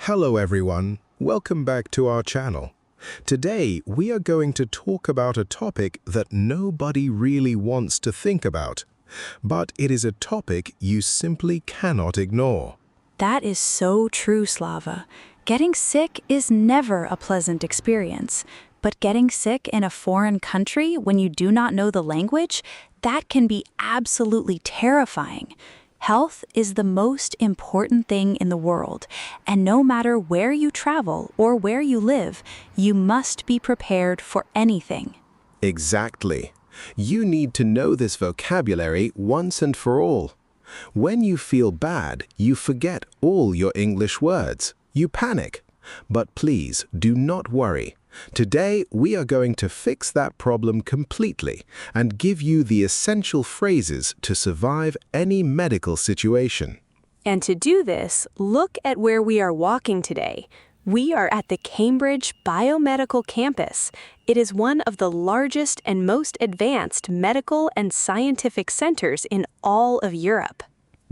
Hello everyone, welcome back to our channel. Today we are going to talk about a topic that nobody really wants to think about, but it is a topic you simply cannot ignore. That is so true, Slava. Getting sick is never a pleasant experience, but getting sick in a foreign country when you do not know the language, that can be absolutely terrifying. Health is the most important thing in the world, and no matter where you travel or where you live, you must be prepared for anything. Exactly. You need to know this vocabulary once and for all. When you feel bad, you forget all your English words. You panic. But please do not worry. Today we are going to fix that problem completely and give you the essential phrases to survive any medical situation. And to do this, look at where we are walking today. We are at the Cambridge Biomedical Campus. It is one of the largest and most advanced medical and scientific centers in all of Europe.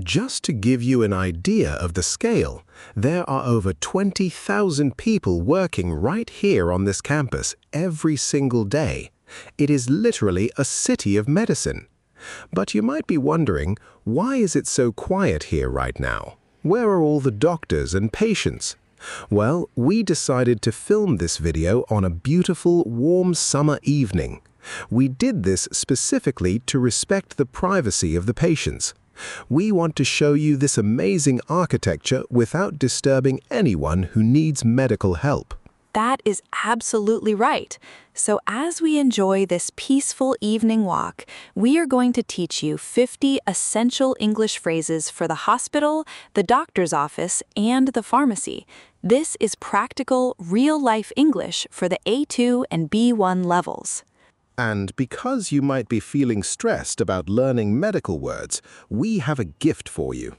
Just to give you an idea of the scale, there are over 20,000 people working right here on this campus every single day. It is literally a city of medicine. But you might be wondering, why is it so quiet here right now? Where are all the doctors and patients? Well, we decided to film this video on a beautiful, warm summer evening. We did this specifically to respect the privacy of the patients. We want to show you this amazing architecture without disturbing anyone who needs medical help. That is absolutely right. So as we enjoy this peaceful evening walk, we are going to teach you 50 essential English phrases for the hospital, the doctor's office, and the pharmacy. This is practical, real-life English for the A2 and B1 levels. And because you might be feeling stressed about learning medical words, we have a gift for you.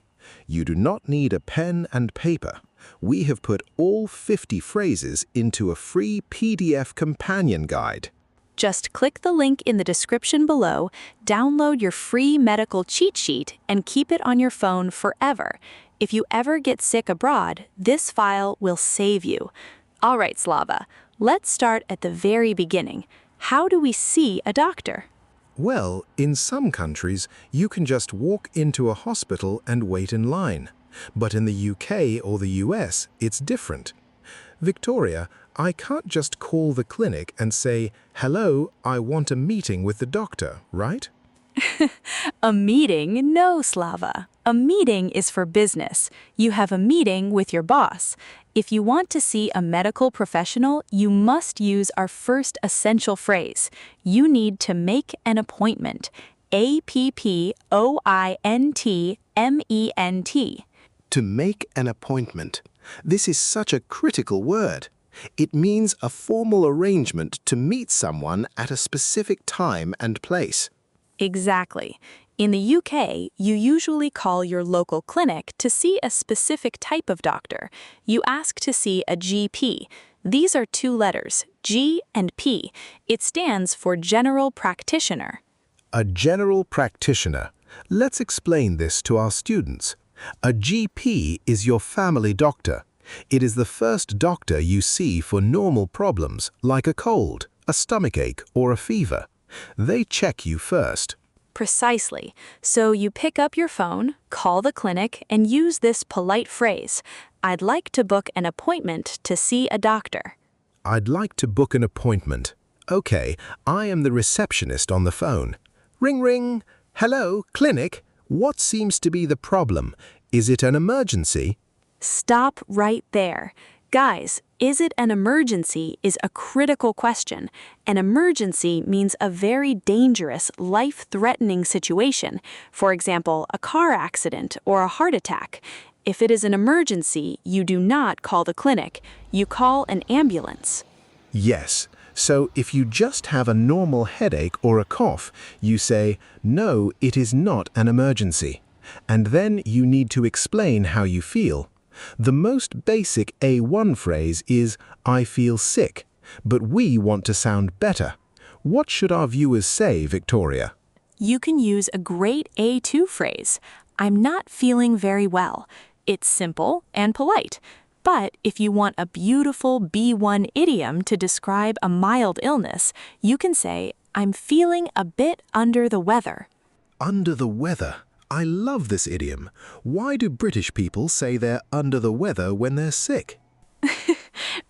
You do not need a pen and paper. We have put all 50 phrases into a free PDF companion guide. Just click the link in the description below, download your free medical cheat sheet, and keep it on your phone forever. If you ever get sick abroad, this file will save you. All right, Slava, let's start at the very beginning. How do we see a doctor? Well, in some countries, you can just walk into a hospital and wait in line. But in the UK or the US, it's different. Victoria, I can't just call the clinic and say, "Hello, I want a meeting with the doctor," right? A meeting? No, Slava. A meeting is for business. You have a meeting with your boss. If you want to see a medical professional, you must use our first essential phrase. You need to make an appointment. APPOINTMENT. To make an appointment. This is such a critical word. It means a formal arrangement to meet someone at a specific time and place. Exactly. In the UK, you usually call your local clinic to see a specific type of doctor. You ask to see a GP. These are two letters, G and P. It stands for General Practitioner. A general practitioner. Let's explain this to our students. A GP is your family doctor. It is the first doctor you see for normal problems like a cold, a stomachache, or a fever. They check you first. Precisely. So you pick up your phone, call the clinic, and use this polite phrase, "I'd like to book an appointment to see a doctor." I'd like to book an appointment. Okay, I am the receptionist on the phone. Ring ring. Hello, clinic. What seems to be the problem? Is it an emergency? Stop right there. Guys, is it an emergency is a critical question. An emergency means a very dangerous, life-threatening situation. For example, a car accident or a heart attack. If it is an emergency, you do not call the clinic. You call an ambulance. Yes. So if you just have a normal headache or a cough, you say, "No, it is not an emergency." And then you need to explain how you feel. The most basic A1 phrase is, "I feel sick," but we want to sound better. What should our viewers say, Victoria? You can use a great A2 phrase, "I'm not feeling very well." It's simple and polite. But if you want a beautiful B1 idiom to describe a mild illness, you can say, I'm feeling a bit under the weather. Under the weather. I love this idiom. Why do British people say they're under the weather when they're sick?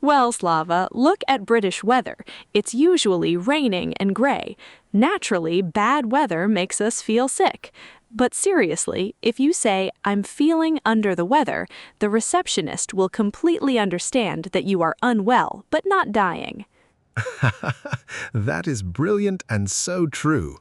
Well, Slava, look at British weather. It's usually raining and gray. Naturally, bad weather makes us feel sick. But seriously, if you say, I'm feeling under the weather, the receptionist will completely understand that you are unwell, but not dying. That is brilliant and so true.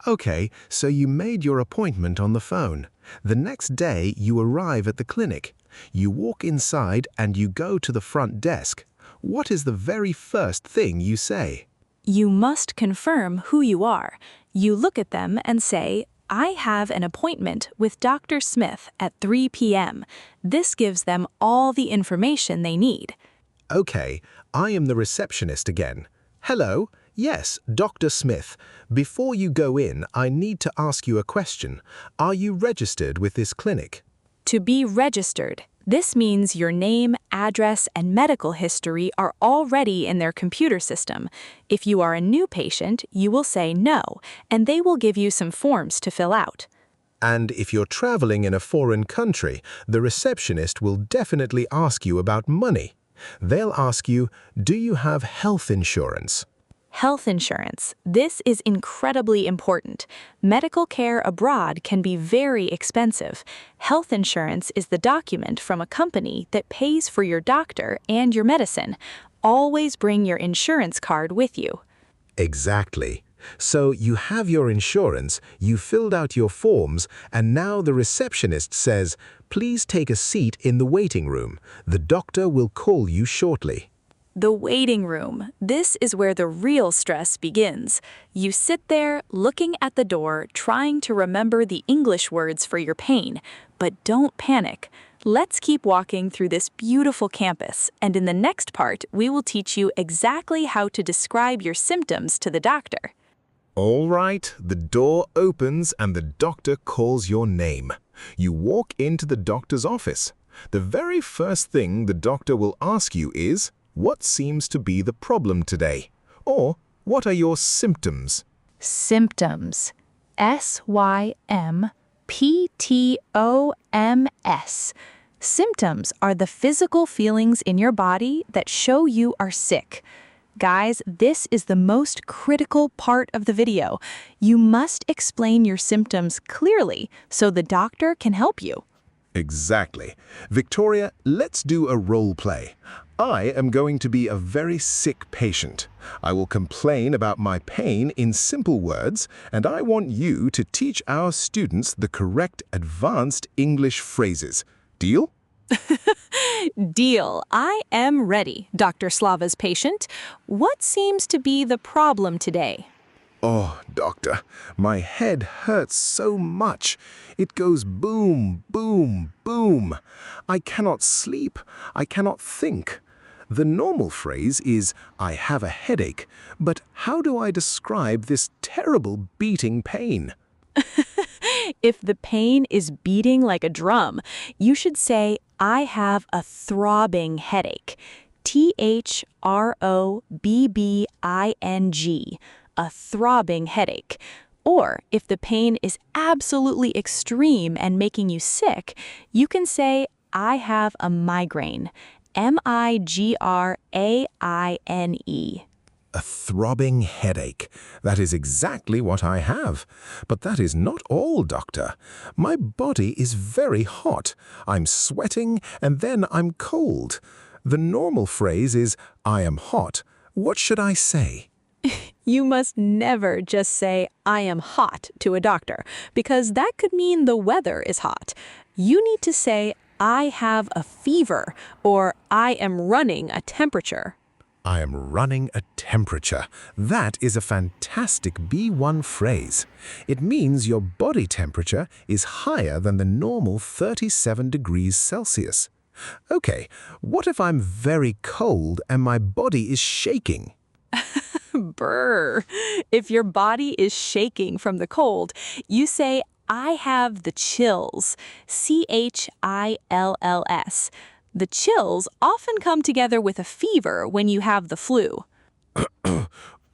Okay, so you made your appointment on the phone. The next day, you arrive at the clinic. You walk inside and you go to the front desk. What is the very first thing you say? You must confirm who you are. You look at them and say, I have an appointment with Dr. Smith at 3 p.m. This gives them all the information they need. Okay, I am the receptionist again. Hello? Yes, Dr. Smith. Before you go in, I need to ask you a question. Are you registered with this clinic? To be registered, this means your name, address, and medical history are already in their computer system. If you are a new patient, you will say no, and they will give you some forms to fill out. And if you're traveling in a foreign country, the receptionist will definitely ask you about money. They'll ask you, do you have health insurance? Health insurance. This is incredibly important. Medical care abroad can be very expensive. Health insurance is the document from a company that pays for your doctor and your medicine. Always bring your insurance card with you. Exactly. So you have your insurance, you filled out your forms, and now the receptionist says, please take a seat in the waiting room. The doctor will call you shortly. The waiting room. This is where the real stress begins. You sit there, looking at the door, trying to remember the English words for your pain. But don't panic. Let's keep walking through this beautiful campus, and in the next part, we will teach you exactly how to describe your symptoms to the doctor. All right, the door opens and the doctor calls your name. You walk into the doctor's office. The very first thing the doctor will ask you is, what seems to be the problem today? Or, what are your symptoms? Symptoms. SYMPTOMS. Symptoms are the physical feelings in your body that show you are sick. Guys, this is the most critical part of the video. You must explain your symptoms clearly so the doctor can help you. Exactly. Victoria, let's do a role play. I am going to be a very sick patient. I will complain about my pain in simple words, and I want you to teach our students the correct advanced English phrases. Deal? Deal. I am ready, Dr. Slava's patient. What seems to be the problem today? Oh, doctor, my head hurts so much. It goes boom, boom, boom. I cannot sleep. I cannot think. The normal phrase is, I have a headache, but how do I describe this terrible beating pain? If the pain is beating like a drum, you should say, I have a throbbing headache. THROBBING. A throbbing headache. Or if the pain is absolutely extreme and making you sick, you can say, I have a migraine. MIGRAINE. A throbbing headache. That is exactly what I have. But that is not all, doctor. My body is very hot. I'm sweating and then I'm cold. The normal phrase is, I am hot. What should I say? You must never just say, I am hot to a doctor, because that could mean the weather is hot. You need to say, I have a fever, or I am running a temperature. I am running a temperature. That is a fantastic B1 phrase. It means your body temperature is higher than the normal 37 degrees Celsius. Okay, what if I'm very cold and my body is shaking? Brr. If your body is shaking from the cold, you say, I have the chills. CHILLS. The chills often come together with a fever when you have the flu.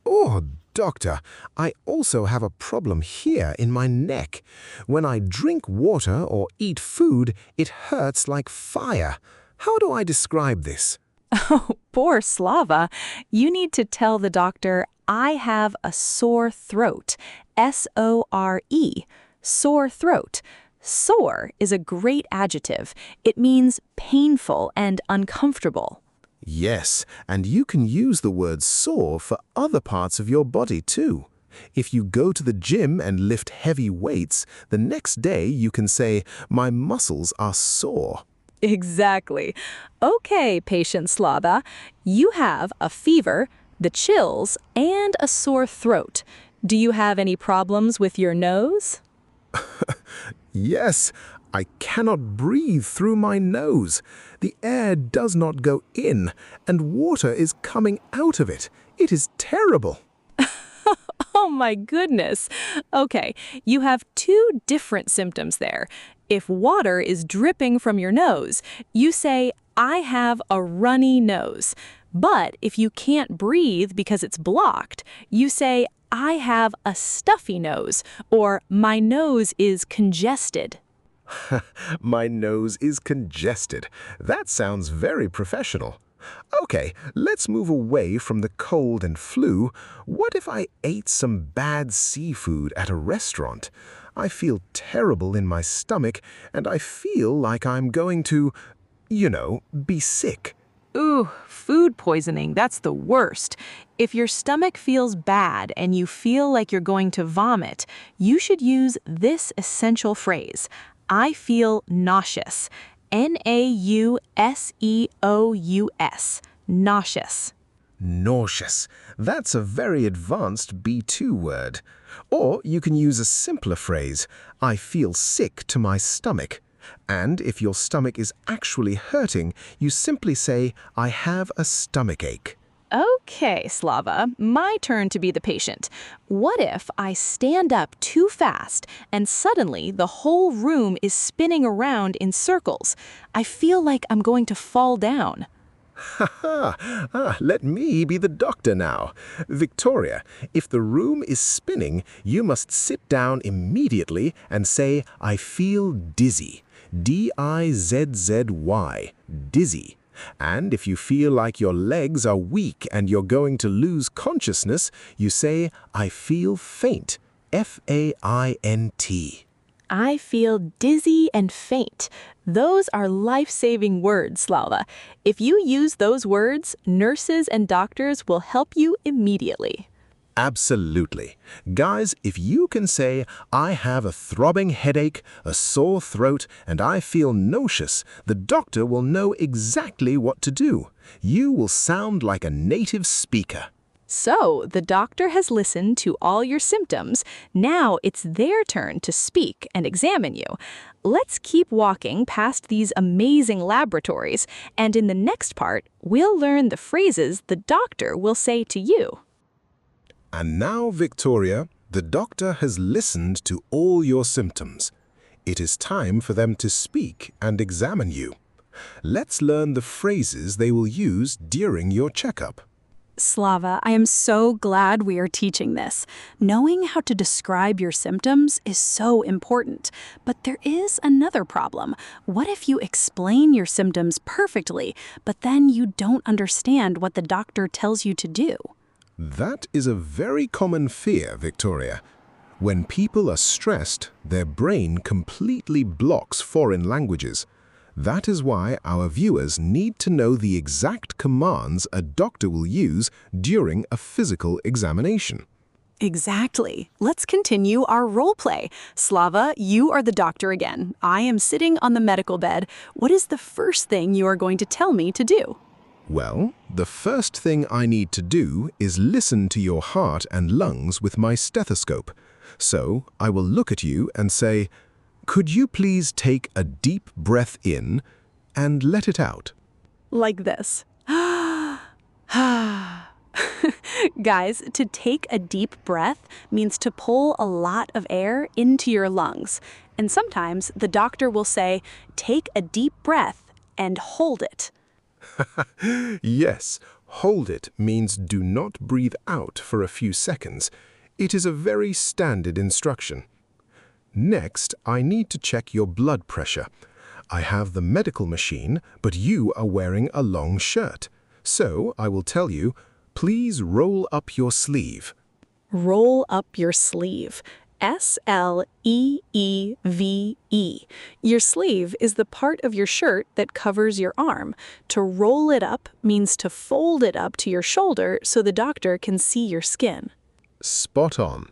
Oh, doctor, I also have a problem here in my neck. When I drink water or eat food, it hurts like fire. How do I describe this? Oh, poor Slava. You need to tell the doctor, I have a sore throat. S-O-R-E. Sore throat. Sore is a great adjective. It means painful and uncomfortable. Yes, and you can use the word sore for other parts of your body too. If you go to the gym and lift heavy weights, the next day you can say, my muscles are sore. Exactly. Okay, patient Slava, you have a fever, the chills, and a sore throat. Do you have any problems with your nose? Yes, I cannot breathe through my nose. The air does not go in, and water is coming out of it. It is terrible. Oh my goodness. Okay, you have two different symptoms there. If water is dripping from your nose, you say, I have a runny nose. But if you can't breathe because it's blocked, you say, I have a stuffy nose, or my nose is congested. My nose is congested. That sounds very professional. Okay, let's move away from the cold and flu. What if I ate some bad seafood at a restaurant? I feel terrible in my stomach, and I feel like I'm going to, be sick. Ooh, food poisoning, that's the worst. If your stomach feels bad and you feel like you're going to vomit, you should use this essential phrase. I feel nauseous. N-A-U-S-E-O-U-S. Nauseous. Nauseous. That's a very advanced B2 word. Or you can use a simpler phrase, I feel sick to my stomach. And if your stomach is actually hurting, you simply say, I have a stomachache. Okay, Slava, my turn to be the patient. What if I stand up too fast and suddenly the whole room is spinning around in circles? I feel like I'm going to fall down. Let me be the doctor now. Victoria, if the room is spinning, you must sit down immediately and say, I feel dizzy. D-I-Z-Z-Y. Dizzy. And if you feel like your legs are weak and you're going to lose consciousness, you say, I feel faint. F-A-I-N-T. I feel dizzy and faint. Those are life-saving words, Slava. If you use those words, nurses and doctors will help you immediately. Absolutely. Guys, if you can say, I have a throbbing headache, a sore throat, and I feel nauseous, the doctor will know exactly what to do. You will sound like a native speaker. So, the doctor has listened to all your symptoms. Now it's their turn to speak and examine you. Let's keep walking past these amazing laboratories, and in the next part, we'll learn the phrases the doctor will say to you. And now, Victoria, the doctor has listened to all your symptoms. It is time for them to speak and examine you. Let's learn the phrases they will use during your checkup. Slava, I am so glad we are teaching this. Knowing how to describe your symptoms is so important. But there is another problem. What if you explain your symptoms perfectly, but then you don't understand what the doctor tells you to do? That is a very common fear, Victoria. When people are stressed, their brain completely blocks foreign languages. That is why our viewers need to know the exact commands a doctor will use during a physical examination. Exactly. Let's continue our role play. Slava, you are the doctor again. I am sitting on the medical bed. What is the first thing you are going to tell me to do? Well, the first thing I need to do is listen to your heart and lungs with my stethoscope. So I will look at you and say, could you please take a deep breath in and let it out? Like this. Guys, to take a deep breath means to pull a lot of air into your lungs. And sometimes the doctor will say, take a deep breath and hold it. Yes, hold it means do not breathe out for a few seconds. It is a very standard instruction. Next, I need to check your blood pressure. I have the medical machine, but you are wearing a long shirt. So I will tell you, please roll up your sleeve. Roll up your sleeve. S-L-E-E-V-E. Your sleeve is the part of your shirt that covers your arm. To roll it up means to fold it up to your shoulder so the doctor can see your skin. Spot on.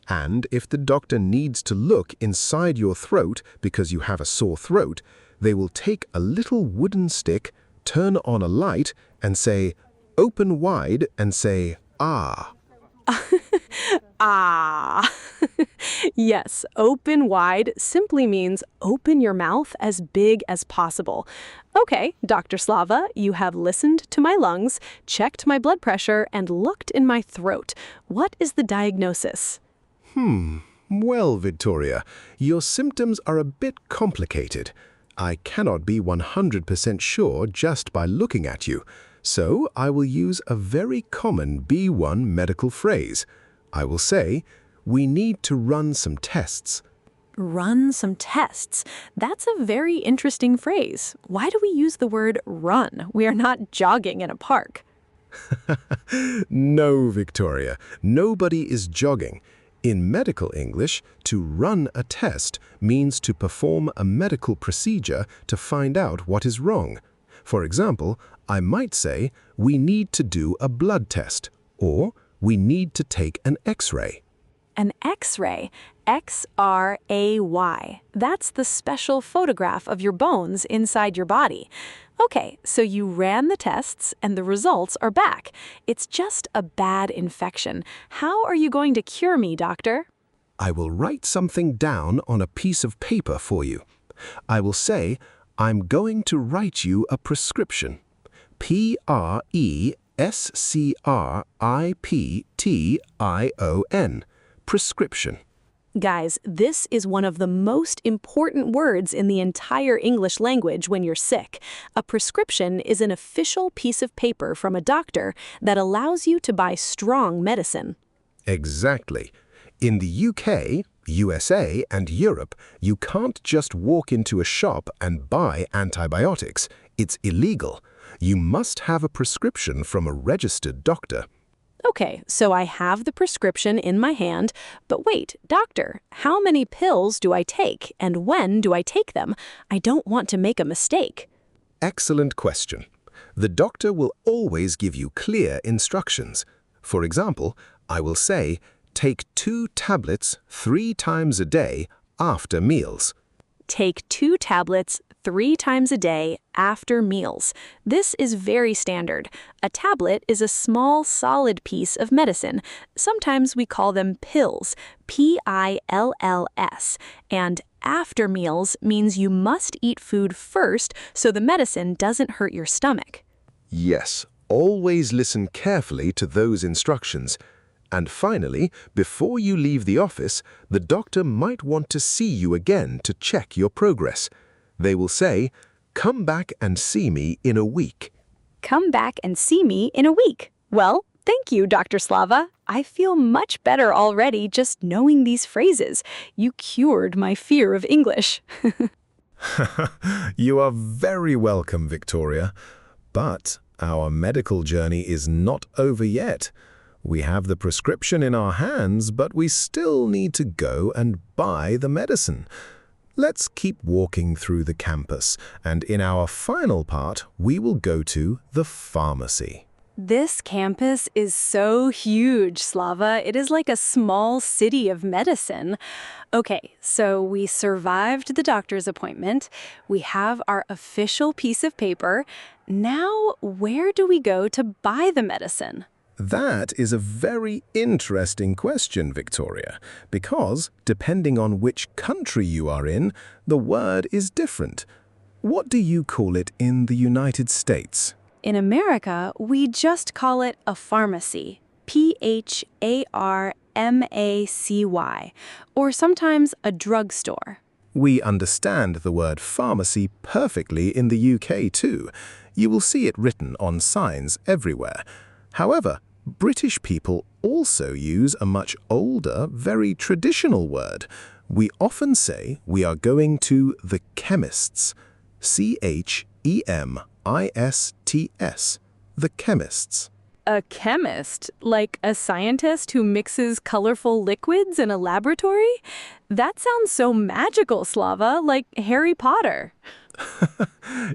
And if the doctor needs to look inside your throat because you have a sore throat, they will take a little wooden stick, turn on a light, and say, open wide, and say, ah. Ah. Yes, open wide simply means open your mouth as big as possible. Okay, Dr. Slava, you have listened to my lungs, checked my blood pressure, and looked in my throat. What is the diagnosis? Well, Victoria, your symptoms are a bit complicated. I cannot be 100% sure just by looking at you, so I will use a very common B1 medical phrase. I will say, we need to run some tests. Run some tests. That's a very interesting phrase. Why do we use the word run? We are not jogging in a park. No, Victoria, nobody is jogging. In medical English, to run a test means to perform a medical procedure to find out what is wrong. For example, I might say, we need to do a blood test, or we need to take an X-ray. An X-ray, X-R-A-Y. That's the special photograph of your bones inside your body. Okay, so you ran the tests and the results are back. It's just a bad infection. How are you going to cure me, doctor? I will write something down on a piece of paper for you. I will say, I'm going to write you a prescription. P-R-E-S-C-R-I-P-T-I-O-N. Prescription. Guys, this is one of the most important words in the entire English language when you're sick. A prescription is an official piece of paper from a doctor that allows you to buy strong medicine. Exactly. In the UK, USA, and Europe, you can't just walk into a shop and buy antibiotics. It's illegal. You must have a prescription from a registered doctor. Okay, so I have the prescription in my hand, but wait, doctor, how many pills do I take and when do I take them? I don't want to make a mistake. Excellent question. The doctor will always give you clear instructions. For example, I will say, take 2 tablets 3 times a day after meals. Take 2 tablets 3 times a day after meals. This is very standard. A tablet is a small, solid piece of medicine. Sometimes we call them pills, P-I-L-L-S. And after meals means you must eat food first so the medicine doesn't hurt your stomach. Yes, always listen carefully to those instructions. And finally, before you leave the office, the doctor might want to see you again to check your progress. They will say, come back and see me in a week. Come back and see me in a week. Well, thank you, Dr. Slava. I feel much better already just knowing these phrases. You cured my fear of English. You are very welcome, Victoria. But our medical journey is not over yet. We have the prescription in our hands, but we still need to go and buy the medicine. Let's keep walking through the campus, and in our final part, we will go to the pharmacy. This campus is so huge, Slava. It is like a small city of medicine. Okay, so we survived the doctor's appointment. We have our official piece of paper. Now, where do we go to buy the medicine? That is a very interesting question, Victoria, because depending on which country you are in, the word is different. What do you call it in the United States? In America, we just call it a pharmacy, P-H-A-R-M-A-C-Y, or sometimes a drugstore. We understand the word pharmacy perfectly in the UK too. You will see it written on signs everywhere. However, British people also use a much older, very traditional word. We often say we are going to the chemists. Chemists. The chemists. A chemist, like a scientist who mixes colorful liquids in a laboratory? That sounds so magical, Slava, like Harry Potter.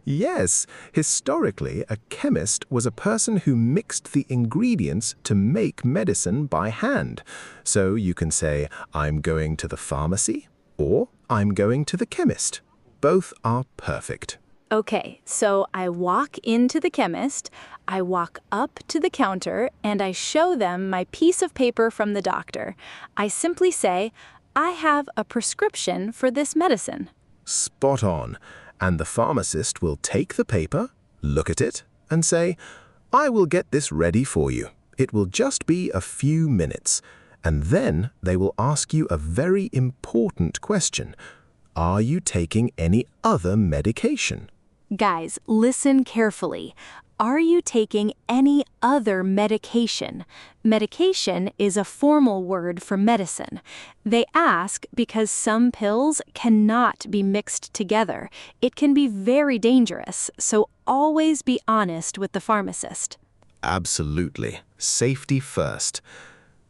Yes, historically, a chemist was a person who mixed the ingredients to make medicine by hand. So you can say, I'm going to the pharmacy, or I'm going to the chemist. Both are perfect. Okay, so I walk into the chemist, I walk up to the counter, and I show them my piece of paper from the doctor. I simply say, I have a prescription for this medicine. Spot on. And the pharmacist will take the paper, look at it, and say, I will get this ready for you. It will just be a few minutes. And then they will ask you a very important question. Are you taking any other medication? Guys, listen carefully. Are you taking any other medication? Medication is a formal word for medicine. They ask because some pills cannot be mixed together. It can be very dangerous, so always be honest with the pharmacist. Absolutely. Safety first.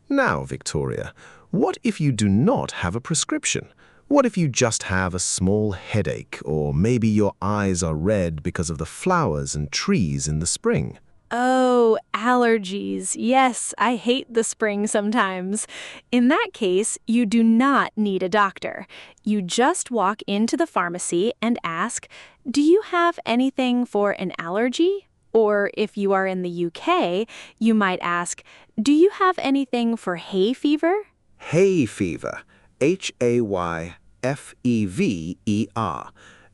Now, Victoria, what if you do not have a prescription? What if you just have a small headache, or maybe your eyes are red because of the flowers and trees in the spring? Oh, allergies. Yes, I hate the spring sometimes. In that case, you do not need a doctor. You just walk into the pharmacy and ask, do you have anything for an allergy? Or if you are in the UK, you might ask, do you have anything for hay fever? Hay fever. Hayfever.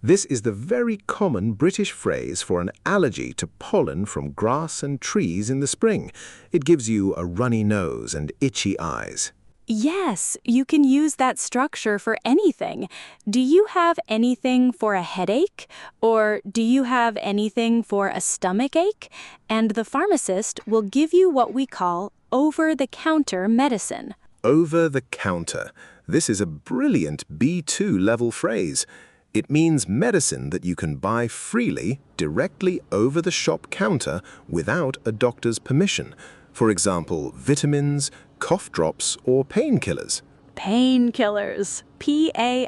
This is the very common British phrase for an allergy to pollen from grass and trees in the spring. It gives you a runny nose and itchy eyes. Yes, you can use that structure for anything. Do you have anything for a headache? Or do you have anything for a stomach ache? And the pharmacist will give you what we call over-the-counter medicine. Over-the-counter. This is a brilliant B2 level phrase. It means medicine that you can buy freely, directly over the shop counter without a doctor's permission. For example, vitamins, cough drops, or painkillers. Painkillers. Painkillers.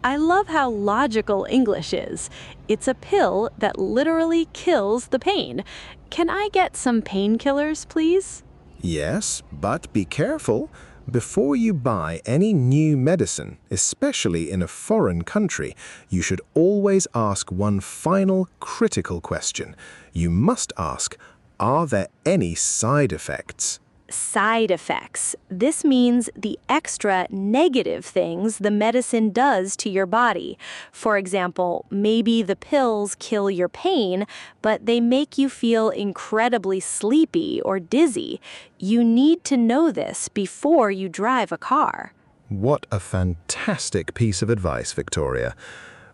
I love how logical English is. It's a pill that literally kills the pain. Can I get some painkillers, please? Yes, but be careful. Before you buy any new medicine, especially in a foreign country, you should always ask one final critical question. You must ask, are there any side effects? Side effects. This means the extra negative things the medicine does to your body. For example, maybe the pills kill your pain, but they make you feel incredibly sleepy or dizzy. You need to know this before you drive a car. What a fantastic piece of advice, Victoria.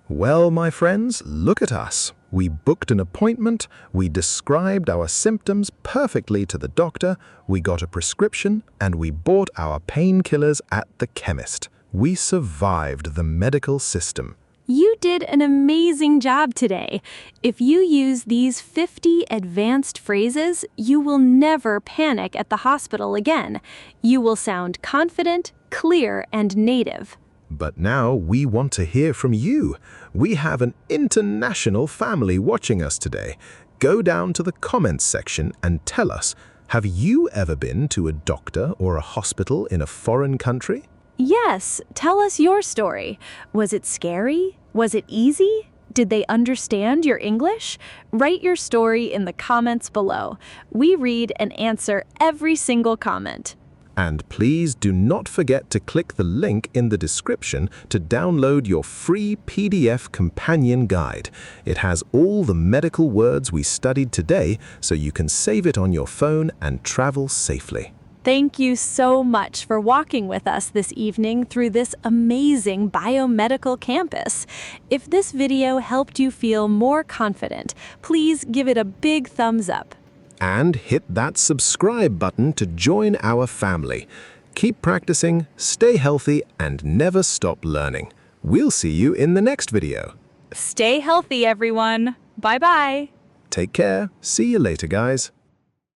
Well, my friends, look at us. We booked an appointment, we described our symptoms perfectly to the doctor, we got a prescription, and we bought our painkillers at the chemist. We survived the medical system. You did an amazing job today. If you use these 50 advanced phrases, you will never panic at the hospital again. You will sound confident, clear, and native. But now we want to hear from you. We have an international family watching us today. Go down to the comments section and tell us, have you ever been to a doctor or a hospital in a foreign country? Yes, tell us your story. Was it scary? Was it easy? Did they understand your English? Write your story in the comments below. We read and answer every single comment. And please do not forget to click the link in the description to download your free PDF companion guide. It has all the medical words we studied today, so you can save it on your phone and travel safely. Thank you so much for walking with us this evening through this amazing biomedical campus. If this video helped you feel more confident, please give it a big thumbs up. And hit that subscribe button to join our family. Keep practicing, stay healthy, and never stop learning. We'll see you in the next video. Stay healthy, everyone. Bye-bye. Take care. See you later, guys.